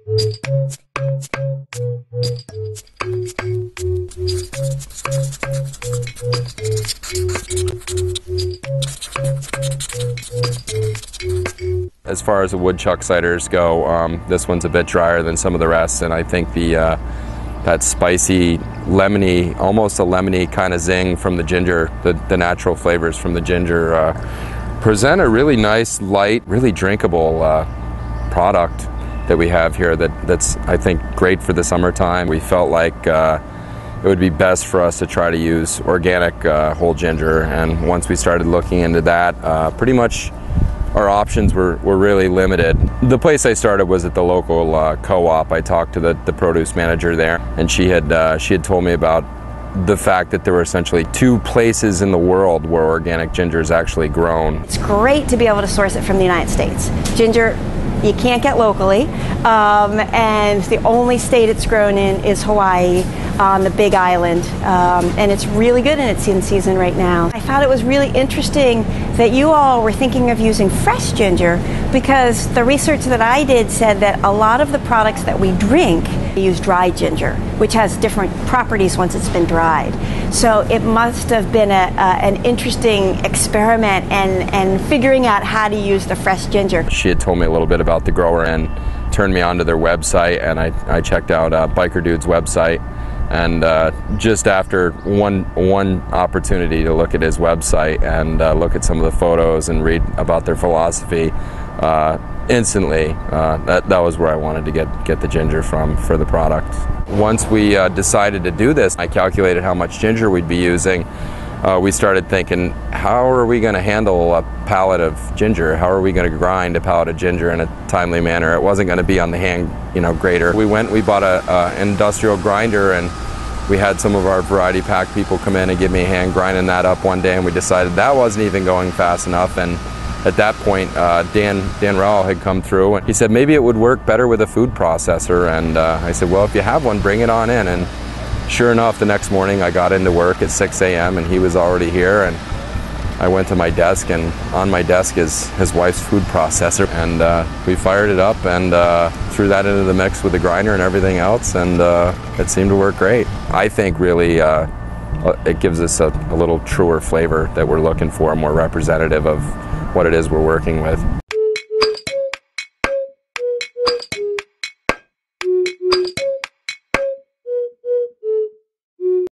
As far as the woodchuck ciders go, this one's a bit drier than some of the rest, and I think that spicy, lemony, almost a lemony kind of zing from the ginger, the natural flavors from the ginger, present a really nice, light, really drinkable product that we have here that's, I think, great for the summertime. We felt like it would be best for us to try to use organic whole ginger, and once we started looking into that, pretty much our options were really limited. The place I started was at the local co-op. I talked to the produce manager there, and she had told me about the fact that there were essentially 2 places in the world where organic ginger is actually grown. It's great to be able to source it from the United States. Ginger you can't get locally, and the only state it's grown in is Hawaii on the Big Island, and it's really good and it's in season right now. I found it was really interesting that you all were thinking of using fresh ginger, because the research that I did said that a lot of the products that we drink use dried ginger, which has different properties once it's been dried. So it must have been an interesting experiment and figuring out how to use the fresh ginger. She had told me a little bit about the grower and turned me onto their website, and I checked out Biker Dude's website, and just after one opportunity to look at his website and look at some of the photos and read about their philosophy, instantly that was where I wanted to get the ginger from for the product. Once we decided to do this, I calculated how much ginger we'd be using. We started thinking, how are we going to handle a pallet of ginger? How are we going to grind a pallet of ginger in a timely manner? It wasn't going to be on the hand, grater. We bought an industrial grinder, and we had some of our variety pack people come in and give me a hand grinding that up one day, and we decided that wasn't even going fast enough. And at that point, Dan Rowell had come through, and he said maybe it would work better with a food processor. And I said, well, if you have one, bring it on in. And sure enough, the next morning I got into work at 6 a.m. and he was already here, and I went to my desk, and on my desk is his wife's food processor, and we fired it up and threw that into the mix with the grinder and everything else, and it seemed to work great. I think really it gives us a little truer flavor that we're looking for, more representative of what it is we're working with.